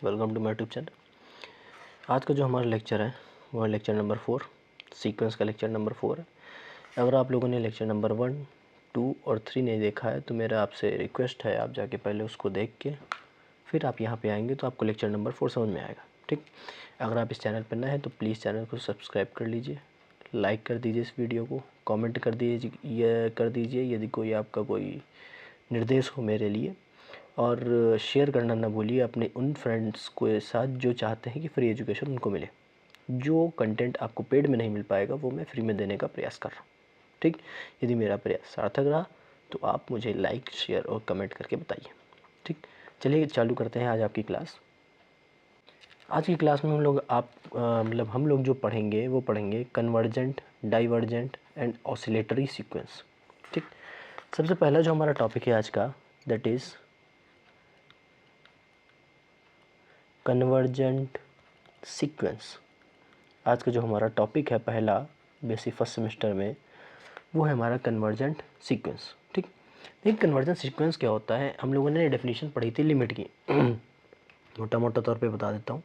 Welcome to my YouTube channel. आज का जो हमारा लेक्चर है वो है लेक्चर नंबर 4, सीक्वेंस का लेक्चर नंबर 4 है। अगर आप लोगों ने लेक्चर नंबर 1, 2 और 3 नहीं देखा है तो मेरा आपसे रिक्वेस्ट है आप जाके पहले उसको देख के फिर आप यहाँ पे आएंगे तो आपको लेक्चर नंबर 4 समझ में आएगा। ठीक, अगर आप इस चैनल पर नए हैं तो प्लीज़ चैनल को सब्सक्राइब कर लीजिए, लाइक कर दीजिए इस वीडियो को, कॉमेंट कर दीजिए यदि कोई आपका कोई निर्देश हो मेरे लिए, और शेयर करना ना भूलिए अपने उन फ्रेंड्स के साथ जो चाहते हैं कि फ्री एजुकेशन उनको मिले। जो कंटेंट आपको पेड में नहीं मिल पाएगा वो मैं फ्री में देने का प्रयास कर रहा हूँ। ठीक, यदि मेरा प्रयास सार्थक रहा तो आप मुझे लाइक, शेयर और कमेंट करके बताइए। ठीक, चलिए चालू करते हैं आज आपकी क्लास। आज की क्लास में हम लोग जो पढ़ेंगे वो पढ़ेंगे convergent, divergent and oscillatory sequence. ठीक, सबसे पहला जो हमारा टॉपिक है आज का दैट इज़ कन्वर्जेंट सीक्वेंस। आज का जो हमारा टॉपिक है पहला बेसिक फर्स्ट सेमेस्टर में वो है हमारा कन्वर्जेंट सीक्वेंस। ठीक, देखिए कन्वर्जेंट सीक्वेंस क्या होता है, हम लोगों ने डेफिनेशन पढ़ी थी लिमिट की मोटा मोटा तौर पे बता देता हूँ।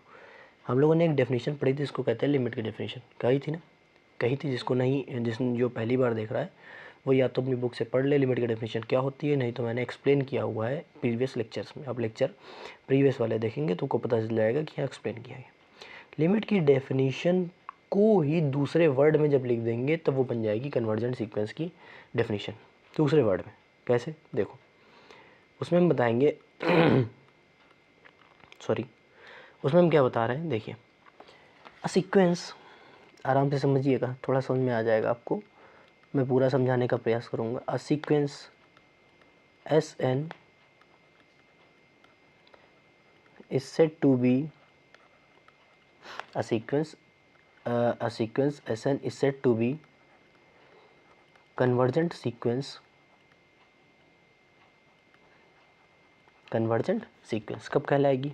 हम लोगों ने एक डेफिनेशन पढ़ी थी, इसको कहते हैं लिमिट की डेफिनेशन। कही थी ना, कही थी। जिसने जो पहली बार देख रहा है वो या तो अपनी बुक से पढ़ ले लिमिट की डेफिनेशन क्या होती है, नहीं तो मैंने एक्सप्लेन किया हुआ है प्रीवियस लेक्चर्स में। आप लेक्चर प्रीवियस वाले देखेंगे तो आपको पता चल जाएगा कि यहाँ एक्सप्लेन किया है। लिमिट की डेफिनेशन को ही दूसरे वर्ड में जब लिख देंगे तब वो बन जाएगी कन्वर्जेंट सीक्वेंस की डेफिनेशन। दूसरे वर्ड में कैसे, देखो उसमें हम बताएंगे उसमें हम क्या बता रहे हैं, देखिए अ सीक्वेंस, आराम से समझिएगा, थोड़ा समझ में आ जाएगा आपको, मैं पूरा समझाने का प्रयास करूँगा। A sequence SN is said to be a sequence SN is said to be convergent sequence कब कहलाएगी?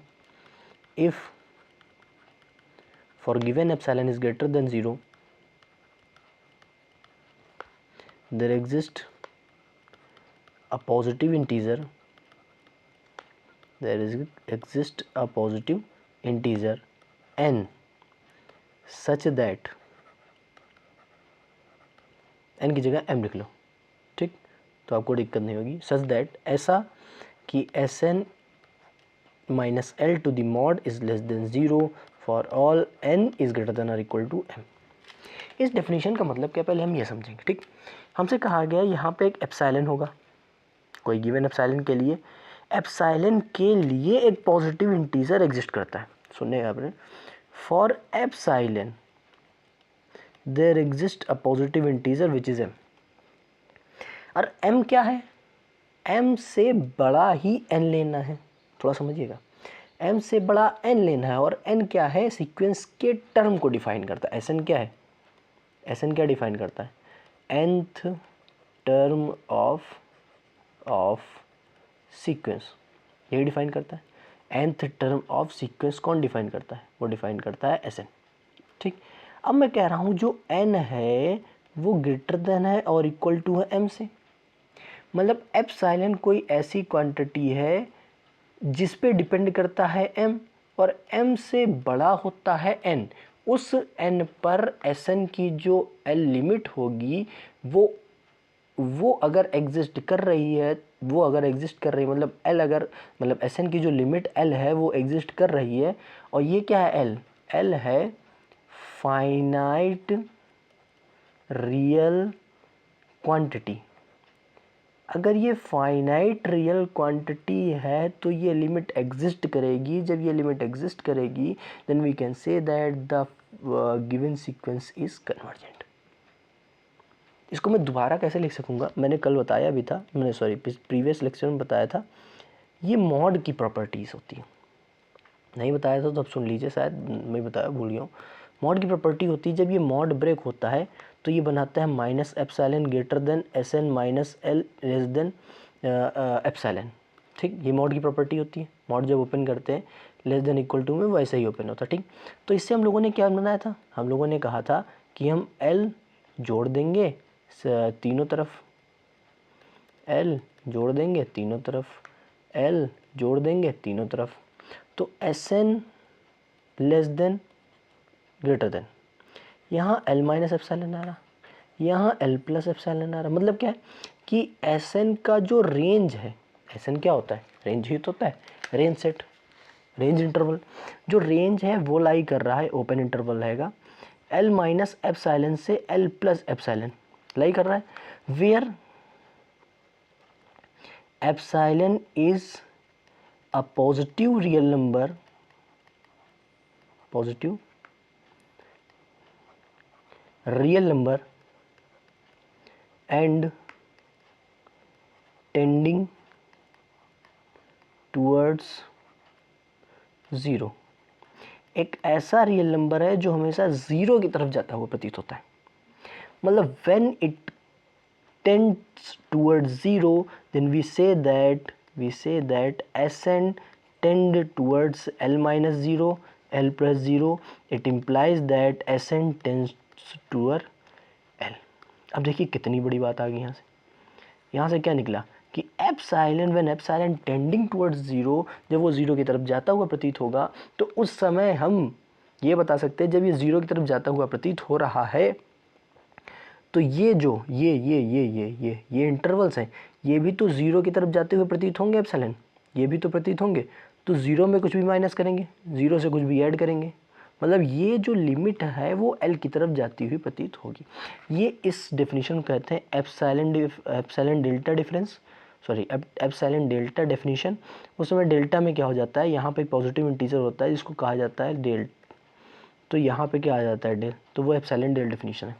If for given epsilon is greater than 0 there exists a positive integer n such that n की जगह m लिख लो। ठीक, तो आपको दिक्कत नहीं होगी। such that ऐसा कि Sn minus L to the mod is less than 0 for all n is greater than or equal to m। इस डेफिनेशन का मतलब क्या, पहले हम ये समझेंगे। ठीक, हमसे कहा गया यहाँ पे एक एप्सिलॉन होगा, कोई गिवन एप्सिलॉन के लिए, एप्सिलॉन के लिए एक पॉजिटिव इंटीजर एग्जिस्ट करता है। सुनिए आपने, for epsilon there exist a positive integer which is m। और m क्या है, m से बड़ा ही n लेना है। थोड़ा समझिएगा, m से बड़ा n लेना है और n क्या है, सीक्वेंस के टर्म को डिफाइन करता है। Sn क्या है, Sn क्या डिफाइन करता है, nth टर्म ऑफ सीक्वेंस, यही डिफाइन करता है। nth टर्म ऑफ सीक्वेंस कौन डिफाइन करता है, वो डिफाइन करता है Sn। ठीक, अब मैं कह रहा हूँ जो n है वो ग्रेटर देन है और इक्वल टू है m से, मतलब एप्सिलॉन कोई ऐसी क्वांटिटी है जिस पे डिपेंड करता है m और m से बड़ा होता है n। उस n पर Sn की जो L लिमिट होगी वो अगर एग्जिस्ट कर रही है, मतलब L अगर, मतलब Sn की जो लिमिट L है वो एग्जिस्ट कर रही है, और ये क्या है, L है फाइनाइट रियल क्वांटिटी। अगर ये फाइनाइट रियल क्वांटिटी है तो ये लिमिट एग्जिस्ट करेगी। जब ये लिमिट एग्जिस्ट करेगी then we can say that the given sequence is convergent. इसको मैं दोबारा कैसे लिख सकूंगा, मैंने कल बताया भी था, प्रीवियस लेक्चर में बताया था, ये मॉड की प्रॉपर्टीज़ होती है। नहीं बताया था तो अब सुन लीजिए, शायद मैं बताया भूल गया हूँ। मॉड की प्रॉपर्टी होती है, जब ये मॉड ब्रेक होता है तो ये बनाता है minus epsilon greater than Sn minus L less than epsilon. ठीक, ये मॉड की प्रॉपर्टी होती है। मॉड जब ओपन करते हैं लेस देन इक्वल टू में वैसे ही ओपन होता है। ठीक, तो इससे हम लोगों ने क्या बनाया था, हम लोगों ने कहा था कि हम L जोड़ देंगे तीनों तरफ, L जोड़ देंगे तीनों तरफ, L जोड़ देंगे तीनों तरफ, तो Sn less than greater than, यहाँ L माइनस एप्सिलॉन आ रहा, यहाँ L प्लस एप्सिलॉन आ रहा। मतलब क्या है कि Sn का जो रेंज है, Sn क्या होता है, रेंज ही तो होता है, रेंज सेट, रेंज इंटरवल, जो रेंज है वो लाई कर रहा है, ओपन इंटरवल रहेगा, L माइनस एप्सिलॉन से L प्लस एप्सिलॉन लाई कर रहा है, where epsilon is a positive real number, positive real number and tending towards zero. एक ऐसा रियल नंबर है जो हमेशा ज़ीरो की तरफ जाता हुआ प्रतीत होता है। मतलब when it tends towards zero then we say that Sn tend towards L minus 0, L plus 0, it implies that Sn tends toward L। अब देखिए कितनी बड़ी बात आ गई यहाँ से क्या निकला कि epsilon when epsilon tending towards zero, जब वो ज़ीरो की तरफ जाता हुआ प्रतीत होगा तो उस समय हम ये बता सकते हैं, जब ये ज़ीरो की तरफ जाता हुआ प्रतीत हो रहा है तो ये जो ये इंटरवल्स हैं, ये भी तो ज़ीरो की तरफ जाते हुए प्रतीत होंगे एप्सिलॉन, ये भी तो प्रतीत होंगे। तो ज़ीरो में कुछ भी माइनस करेंगे, ज़ीरो से कुछ भी ऐड करेंगे, मतलब ये जो लिमिट है वो एल की तरफ जाती हुई प्रतीत होगी। ये इस डेफिनेशन को कहते हैं epsilon delta difference, sorry epsilon delta definition. उस समय डेल्टा में क्या हो जाता है, यहाँ पे पॉजिटिव इंटीजर होता है जिसको कहा जाता है डेल, तो यहाँ पे क्या आ जाता है डेल, तो वो एप्सिलॉन डेल डेफिनेशन है।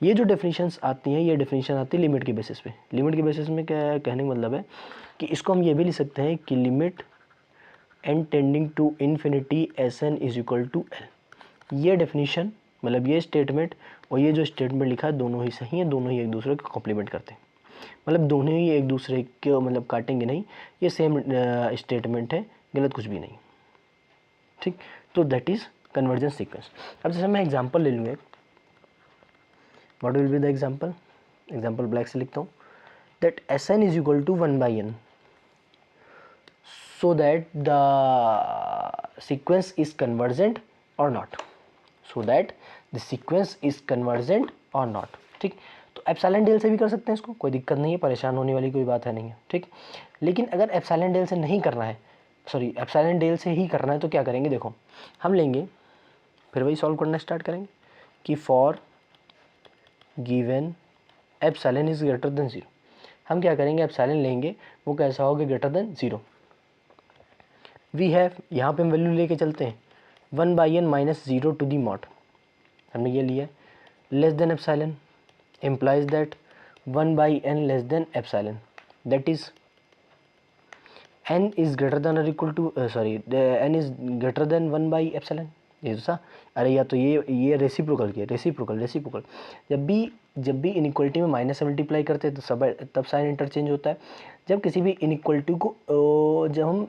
ये जो डेफिनेशंस आती हैं, ये डेफिनेशन आती है लिमिट के बेसिस पे। लिमिट के बेसिस में क्या कहने का मतलब है कि इसको हम ये भी लिख सकते हैं कि limit n tending to infinity Sn is equal to L। ये डेफिनेशन मतलब ये स्टेटमेंट और ये जो स्टेटमेंट लिखा है दोनों ही सही है, दोनों ही एक दूसरे को कॉम्प्लीमेंट करते हैं, मतलब दोनों ही एक दूसरे के मतलब काटेंगे नहीं, ये सेम स्टेटमेंट है, गलत कुछ भी नहीं, ठीक। तो दैट इज़ कन्वर्जेंस सीक्वेंस। अब जैसे मैं एग्जांपल ले लूँ एक, what will be the example, example black से लिखता हूँ, that Sn is equal to 1/n so that the sequence is convergent or not, so that the sequence is convergent or not, ठीक। तो एप्सिलॉन डेल से भी कर सकते हैं इसको, कोई दिक्कत नहीं है, परेशान होने वाली कोई बात है नहीं है, ठीक। लेकिन अगर एप्सिलॉन डेल से नहीं करना है, सॉरी एप्सिलॉन डेल से ही करना है, तो क्या करेंगे, देखो हम लेंगे, फिर वही सॉल्व करना स्टार्ट करेंगे कि for given epsilon is greater than 0, हम क्या करेंगे, एप्सिलॉन लेंगे, वो कैसा होगा, ग्रेटर देन 0। वी हैव, यहाँ पे हम वैल्यू लेके चलते हैं 1/n minus 0 to the mod, हमने ये लिया, less than epsilon implies that 1/n less than epsilon, that is n is greater than और equal to n is greater than 1/एप्सिलॉन, ये दूसरा। अरे या तो ये रेसिप्रोकल किया, रेसिप्रोकल जब भी इनइक्वलिटी में माइनस से मल्टीप्लाई करते हैं तो सब तब साइन इंटरचेंज होता है। जब किसी भी इनइक्वलिटी को जब हम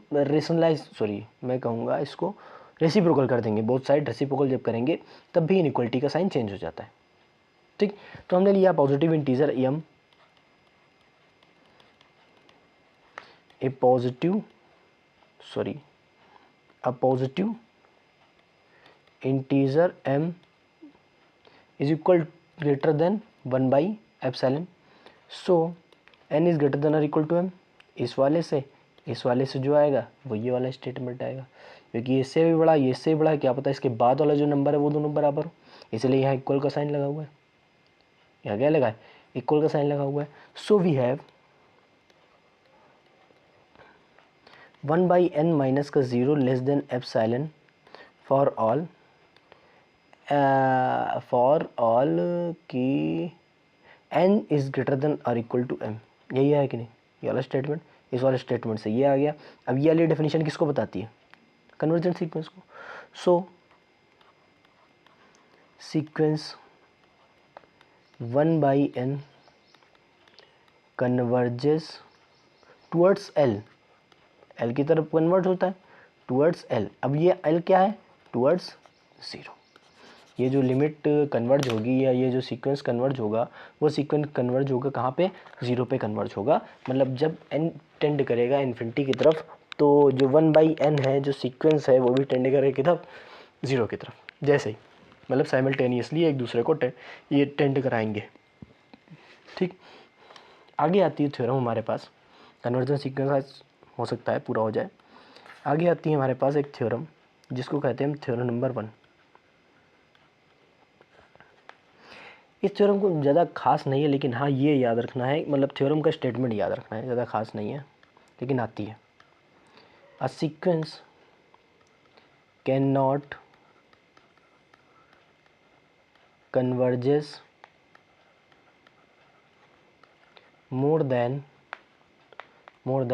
मैं कहूँगा इसको रेसिप्रोकल कर देंगे, बोथ साइड रेसिप्रोकल जब करेंगे तब भी इनइक्वलिटी का साइन चेंज हो जाता है, ठीक। तो हमने लिया positive integer m, a positive integer m is equal greater than 1/एप्सिलॉन, so n is greater than और इक्वल टू m। इस वाले से जो आएगा वो ये वाला स्टेटमेंट आएगा, क्योंकि इससे भी बड़ा ये इससे भी बड़ा है, क्या पता इसके बाद वाला जो नंबर है वो दोनों बराबर हो, इसलिए यहाँ इक्वल का साइन लगा हुआ है, यहाँ क्या लगा है, इक्वल का साइन लगा हुआ है। So we have 1/n minus का 0 less than epsilon for all की n इज ग्रेटर देन और इक्वल टू m, यही है कि नहीं, ये वाला स्टेटमेंट, इस वाले स्टेटमेंट से ये आ गया। अब ये वाली डेफिनेशन किसको बताती है, कन्वर्जेंट सीक्वेंस को। So sequence 1/n converges towards L, L की तरफ कन्वर्ट होता है टुवर्ड्स L। अब ये L क्या है, टुवर्ड्स 0। ये जो लिमिट कन्वर्ज होगी या ये जो सीक्वेंस कन्वर्ज होगा, वो सीक्वेंस कन्वर्ज होगा कहाँ पे, 0 पे कन्वर्ज होगा। मतलब जब n टेंड करेगा इन्फिनिटी की तरफ तो जो 1/n है जो सीक्वेंस है वो भी टेंड करेगा की तरफ 0 की तरफ, जैसे ही मतलब साइमल्टेनियसली एक दूसरे को ये टेंड कराएंगे। ठीक, आगे आती है थ्योरम हमारे पास, कन्वर्जन सीक्वेंस हो सकता है पूरा हो जाए। आगे आती है हमारे पास एक थ्योरम जिसको कहते हैं हम थ्योरम नंबर 1। इस थ्योरम को ज़्यादा खास नहीं है, लेकिन हाँ ये याद रखना है, मतलब थ्योरम का स्टेटमेंट याद रखना है, ज़्यादा खास नहीं है लेकिन आती है। A sequence can not converges more than one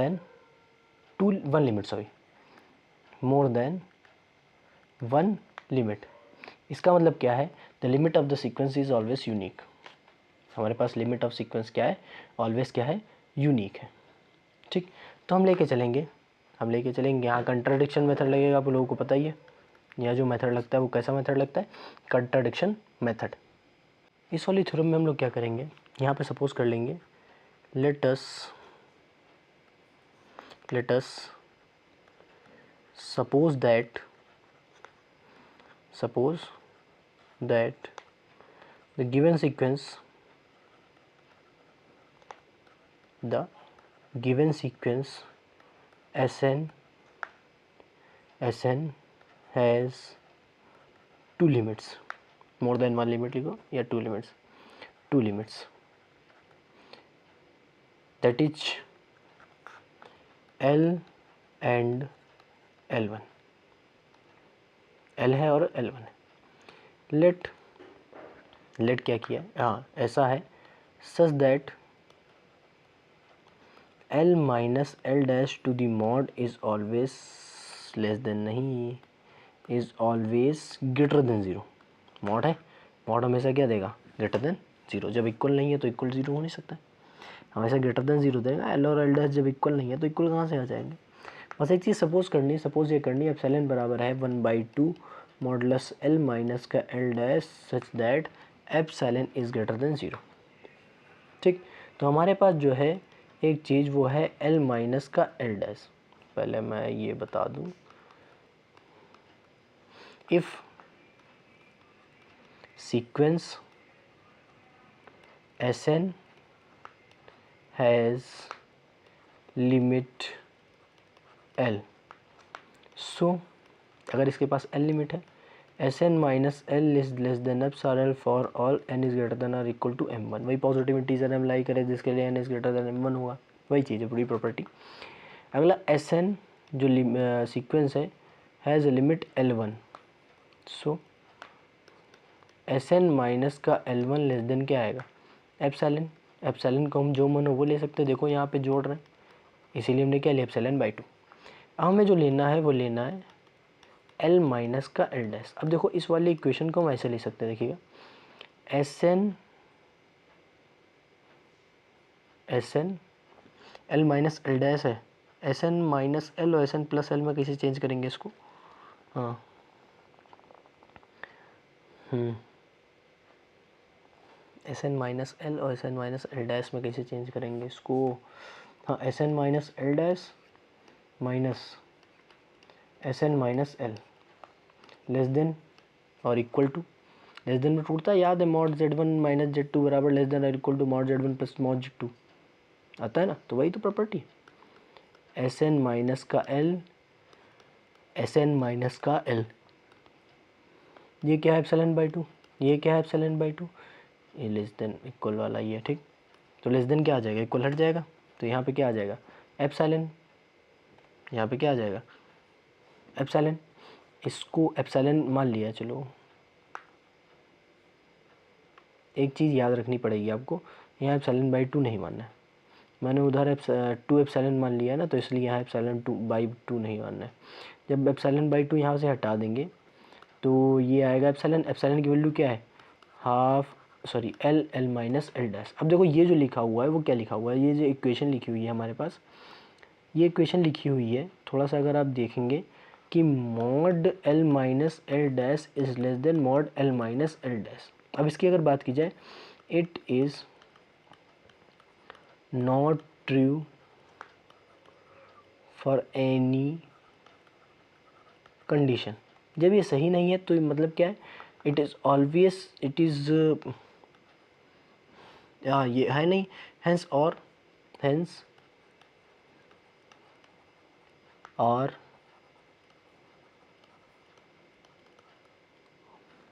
limit, more than one limit। इसका मतलब क्या है, the limit of the sequence is always unique. हमारे पास लिमिट ऑफ सीक्वेंस क्या है, ऑलवेज क्या है, यूनिक है। ठीक, तो हम लेके चलेंगे यहाँ कंट्राडिक्शन मेथड लगेगा, आप लोगों को पता ही है। यहाँ जो मेथड लगता है वो कैसा मेथड लगता है, कंट्राडिक्शन मेथड। इस वाली थ्योरम में हम लोग क्या करेंगे, यहाँ पे सपोज कर लेंगे let us suppose that the given sequence Sn has two limits, more than one limit लिखो या two limits that is L and L1, L है और L1 है। लेट क्या किया है, हाँ ऐसा है, such that L minus L dash to the mod is always less than, नहीं, is always greater than zero. Mod है, मॉड हमेशा क्या देगा, ग्रेटर देन ज़ीरो। जब इक्वल नहीं है तो इक्वल ज़ीरो हो नहीं सकता, हमेशा ग्रेटर देन ज़ीरो देगा। एल और एल डैश जब इक्वल नहीं है तो इक्वल कहाँ से आ जाएंगे। बस एक चीज़ सपोज ये करनी है, एप्सिलॉन बराबर है 1/2 मॉडुलस एल माइनस का L dash such that epsilon is greater than zero. ठीक, तो हमारे पास जो है एक चीज़ वो है एल माइनस का एल डैश। पहले मैं ये बता दूँ, if sequence Sn has limit L, सो अगर इसके पास L लिमिट है, Sn minus L is less than epsilon for all n is greater than और इक्वल टू m1। वही पॉजिटिव इंटीजर हम लाई करें जिसके लिए n is greater then m1 होगा, वही चीज़ है पूरी प्रॉपर्टी। अगला Sn जो सीक्वेंस है has limit L1, so Sn minus का L1 लेस देन क्या आएगा, एप्सिलॉन। एप्सिलॉन को हम जो मन हो वो ले सकते हैं, देखो यहाँ पे जोड़ रहे हैं, इसीलिए हमने क्या लिया, एप्सिलॉन/2। अब हमें जो लेना है वो लेना है L माइनस का L डैश। अब देखो इस वाली इक्वेशन को हम ऐसे ले सकते हैं, देखिएगा Sn L minus L dash है, Sn माइनस L और Sn प्लस L में कैसे चेंज करेंगे इसको, हाँ Sn माइनस L और Sn माइनस L डैश में कैसे चेंज करेंगे इसको, हाँ Sn minus L dash minus Sn minus L less than और इक्वल टू, लेस देन में टूटता है, याद है, मॉड Z1 माइनस Z2 बराबर लेस देन और equal to mod Z1 plus mod Z2 आता है ना, तो वही तो प्रॉपर्टी, Sn माइनस का L, Sn माइनस का L, ये क्या है एप्सिलॉन/2, ये क्या है एप्सिलॉन/2, ये लेस देन इक्वल वाला ये, ठीक, तो लेस देन क्या आ जाएगा, इक्वल हट जाएगा, तो यहाँ पे क्या आ जाएगा एप्सिलॉन, यहाँ पे क्या आ जाएगा एप्सिलॉन। इसको एप्सिलॉन मान लिया, चलो एक चीज़ याद रखनी पड़ेगी आपको, यहाँ एप्सिलॉन/2 नहीं मानना है, मैंने उधर 2 एप्सिलॉन मान लिया ना, तो इसलिए यहाँ एप्सिलॉन/2 नहीं मानना है। जब एप्सिलॉन/2 यहाँ से हटा देंगे तो ये आएगा एप्सिलॉन की वैल्यू क्या है, L माइनस L डैश। अब देखो ये जो लिखा हुआ है वो क्या लिखा हुआ है, ये जो इक्वेशन लिखी हुई है हमारे पास, ये इक्वेशन लिखी हुई है, थोड़ा सा अगर आप देखेंगे कि mod L minus L dash is less then mod L minus L dash. अब इसकी अगर बात की जाए, it is not true for any condition. जब ये सही नहीं है तो मतलब क्या है, it is always, it is ये है नहीं, हेंस और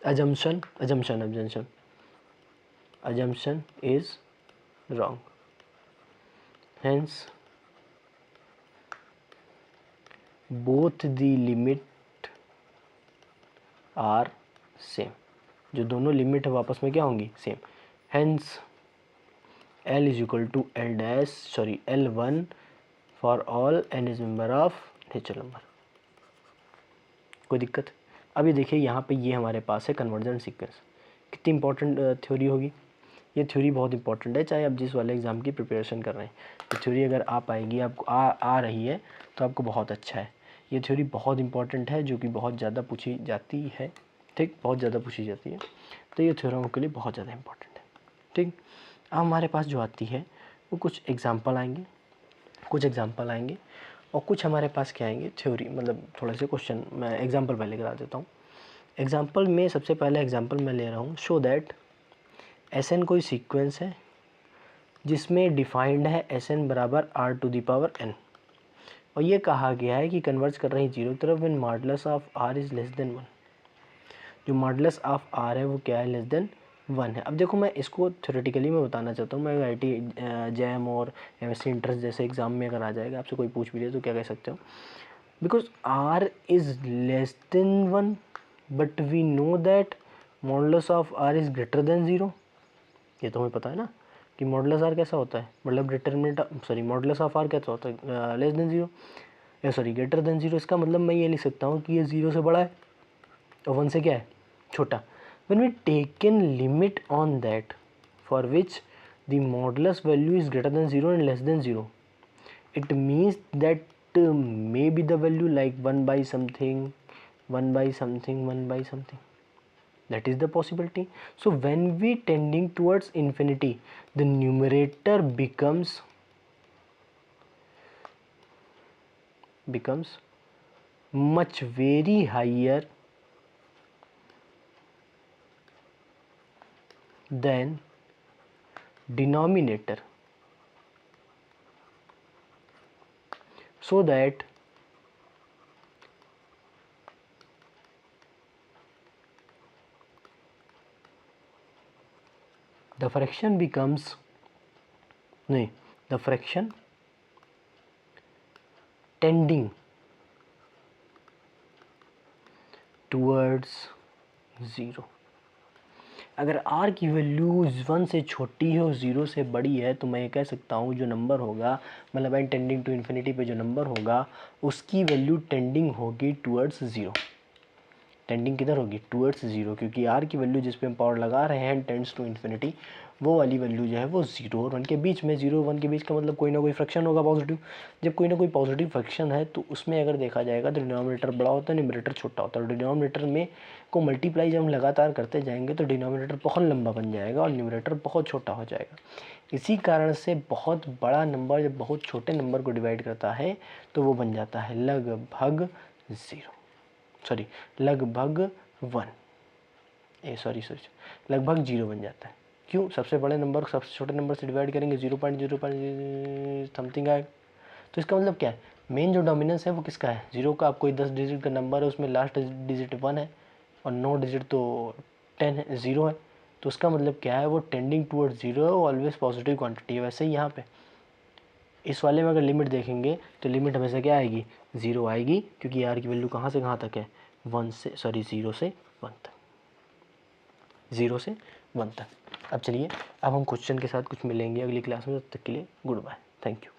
assumption is wrong, hence both the limit are same। जो दोनों लिमिट है वापस में क्या होंगी, same. Hence L is equal to L1 for all n is member of natural number. कोई दिक्कत? अभी देखिए यहाँ पे ये हमारे पास है कन्वर्जन सीक्वेंस। कितनी इंपॉर्टेंट थ्योरी होगी ये। थ्योरी बहुत इंपॉर्टेंट है, चाहे आप जिस वाले एग्ज़ाम की प्रिपरेशन कर रहे हैं। ये थ्योरी अगर आ पाएगी, आपको आ रही है तो आपको बहुत अच्छा है। ये थ्योरी बहुत इंपॉर्टेंट है, जो कि बहुत ज़्यादा पूछी जाती है, ठीक, बहुत ज़्यादा पूछी जाती है। तो ये थ्योरम के लिए बहुत ज़्यादा इंपॉर्टेंट है, ठीक। अब हमारे पास जो आती है वो कुछ एग्जाम्पल आएंगे और कुछ हमारे पास क्या आएंगे, थ्योरी, मतलब थोड़े से क्वेश्चन। मैं एग्जाम्पल पहले करा देता हूँ। एग्जाम्पल में सबसे पहले एग्जाम्पल मैं ले रहा हूँ, शो दैट Sn कोई सीक्वेंस है जिसमें डिफाइंड है Sn बराबर r⁴n, और ये कहा गया है कि कन्वर्ज कर रही जीरो तरफ when modulus of r is less than 1। जो मॉडुलस ऑफ r है वो क्या है, लेस देन 1 है। अब देखो मैं इसको थ्योरेटिकली मैं बताना चाहता हूँ। मैं IIT JAM और MSc इंट्रेंस जैसे एग्जाम में अगर आ जाएगा, आपसे कोई पूछ भी दे तो क्या कह सकते हो, because r is less than 1 but we know that modulus of r is greater than 0। ये तो हमें पता है ना कि मॉडुलस आर कैसा होता है, मतलब मॉडुलस ऑफ आर कैसा होता है, लेस देन 0, ग्रेटर देन 0। इसका मतलब मैं ये लिख सकता हूँ कि ये 0 से बड़ा है और 1 से क्या है, छोटा। When we taken limit on that for which the modulus value is greater than 0 and less than 0, it means that may be the value like 1/something, 1/something। That is the possibility. So when we tending towards infinity, the numerator becomes much very higher than denominator, so that the fraction tending towards 0। अगर r की value 1 से छोटी है और 0 से बड़ी है तो मैं ये कह सकता हूँ जो नंबर होगा, मतलब n टेंडिंग टू इन्फिनिटी पे जो नंबर होगा उसकी वैल्यू टेंडिंग होगी टूवर्ड्स 0। टेंडिंग किधर होगी, टूवर्ड्स 0, क्योंकि r की वैल्यू जिस पे हम पावर लगा रहे हैं टेंड्स टू इन्फिनिटी, वो वाली वैल्यू जो है वो 0 और 1 के बीच में। 0 और 1 के बीच का मतलब कोई ना कोई फ्रैक्शन होगा पॉजिटिव। जब कोई ना कोई पॉजिटिव फ्रैक्शन है तो उसमें अगर देखा जाएगा तो डिनोमिनेटर बड़ा होता है, न्यूमरेटर छोटा होता है। डिनोमिनेटर में को मल्टीप्लाई जब हम लगातार करते जाएंगे तो डिनोमिनेटर बहुत लंबा बन जाएगा और न्यूमरेटर बहुत छोटा हो जाएगा। इसी कारण से बहुत बड़ा नंबर जब बहुत छोटे नंबर को डिवाइड करता है तो वो बन जाता है लगभग 0 बन जाता है। क्यों, सबसे बड़े नंबर को सबसे छोटे नंबर से डिवाइड करेंगे 0.0 समथिंग आएगा। तो इसका मतलब क्या है, मेन जो डोमिनेंस है वो किसका है, 0 का। आप कोई 10 डिजिट का नंबर है उसमें लास्ट डिजिट 1 है और 9 डिजिट तो 10 है, 0 है, तो उसका मतलब क्या है, वो टेंडिंग टूवर्ड 0 है, वो ऑलवेज पॉजिटिव क्वांटिटी है। वैसे ही यहाँ पे इस वाले में अगर लिमिट देखेंगे तो लिमिट हमेशा क्या आएगी, 0 आएगी, क्योंकि r की वैल्यू कहाँ से कहाँ तक है, 0 से 1 तक। अब चलिए, अब हम क्वेश्चन के साथ कुछ मिलेंगे अगली क्लास में। तब तक के लिए गुड बाय, थैंक यू।